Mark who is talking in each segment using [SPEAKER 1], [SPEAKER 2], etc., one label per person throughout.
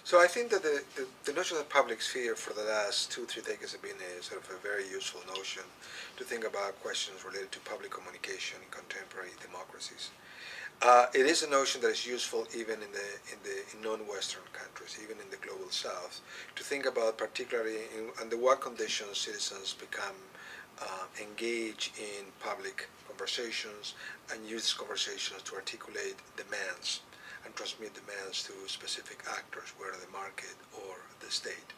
[SPEAKER 1] So I think that the notion of public sphere for the last 2, 3 decades have been a sort of a very useful notion to think about questions related to public communication in contemporary democracies. It is a notion that is useful even in non-Western countries, even in the global South, to think about particularly under what conditions citizens become engaged in public conversations and use conversations to articulate demands and transmit demands to specific actors, whether the market or the state.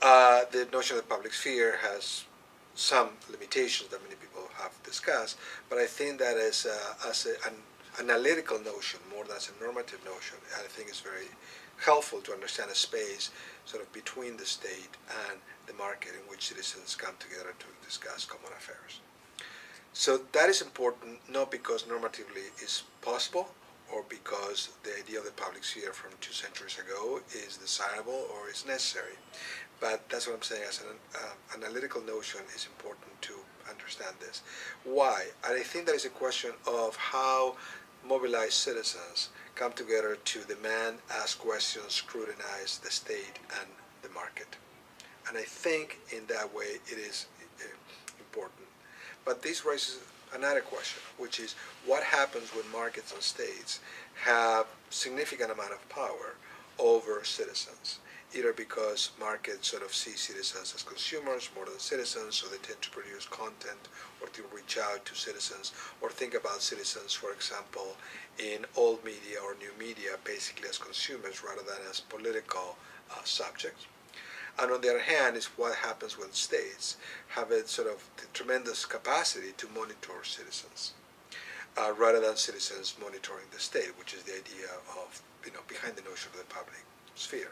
[SPEAKER 1] The notion of the public sphere has some limitations that many people have discussed, but I think that as an analytical notion more than as a normative notion, I think it's very helpful to understand a space sort of between the state and the market in which citizens come together to discuss common affairs. So that is important not because normatively it's possible or because the idea of the public sphere from 2 centuries ago is desirable or is necessary, but that's what I'm saying as an analytical notion is important to understand this. Why? And I think that is a question of how mobilized citizens come together to demand, ask questions, scrutinize the state and the market. And I think in that way it is important. But this raises another question, which is what happens when markets and states have significant amount of power over citizens, either because markets sort of see citizens as consumers more than citizens, so they tend to produce content or to reach out to citizens, or think about citizens, for example, in old media or new media, basically as consumers rather than as political subjects. And on the other hand is what happens when states have a sort of tremendous capacity to monitor citizens, rather than citizens monitoring the state, which is the idea of, behind the notion of the public sphere.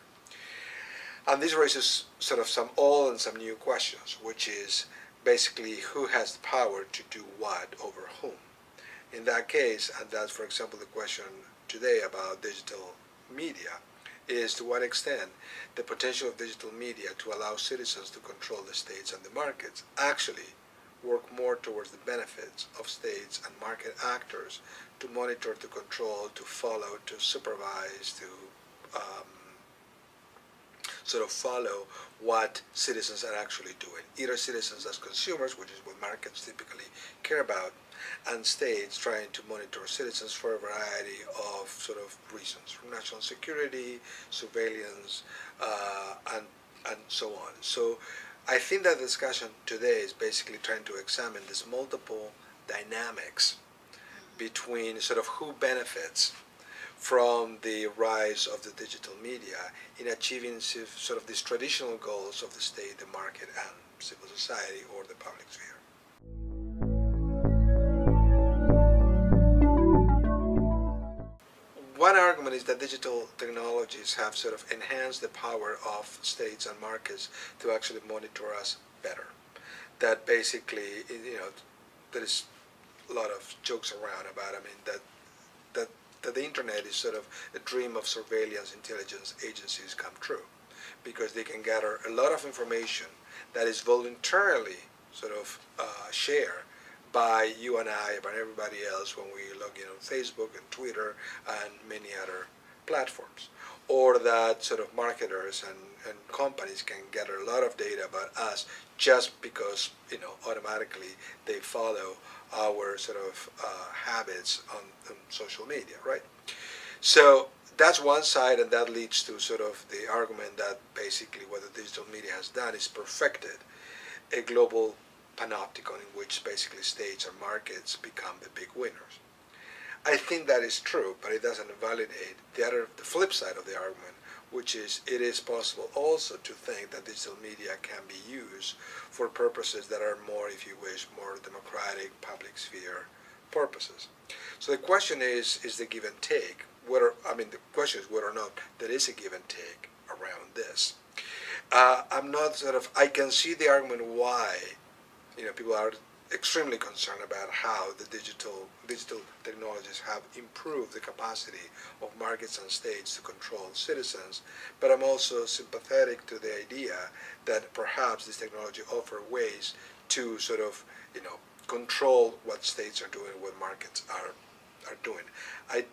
[SPEAKER 1] And this raises sort of some old and some new questions, which is basically who has the power to do what over whom. In that case, and that's, for example, the question today about digital media, is to what extent the potential of digital media to allow citizens to control the states and the markets actually work more towards the benefits of states and market actors to monitor, to control, to follow, to supervise, to sort of follow what citizens are actually doing. Either citizens as consumers, which is what markets typically care about, and states trying to monitor citizens for a variety of sort of reasons, from national security, surveillance, and so on. So I think that the discussion today is basically trying to examine these multiple dynamics between sort of who benefits from the rise of the digital media in achieving sort of these traditional goals of the state, the market, and civil society or the public sphere. One argument is that digital technologies have sort of enhanced the power of states and markets to actually monitor us better. That basically, there is a lot of jokes around about, that the internet is sort of a dream of surveillance intelligence agencies come true, because they can gather a lot of information that is voluntarily sort of shared by you and I, by everybody else when we log in on Facebook and Twitter and many other platforms. Or that sort of marketers and companies can gather a lot of data about us just because, automatically they follow our sort of habits on social media, right? So that's one side, and that leads to sort of the argument that basically what the digital media has done is perfected a global panopticon in which basically states or markets become the big winners. I think that is true, but it doesn't invalidate the flip side of the argument, which is it is possible also to think that digital media can be used for purposes that are more, if you wish, more democratic, public sphere purposes. So the question is the give and take. The question is whether or not there is a give and take around this. I can see the argument why people are extremely concerned about how the digital technologies have improved the capacity of markets and states to control citizens, but I'm also sympathetic to the idea that perhaps this technology offers ways to sort of, control what states are doing, what markets are doing. I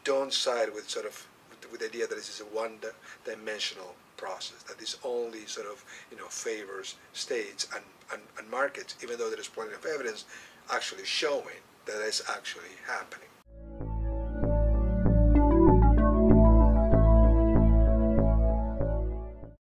[SPEAKER 1] don't side with sort of the with the idea that this is a one-dimensional process, that this only sort of, favors states and markets, even though there is plenty of evidence actually showing that it's actually happening.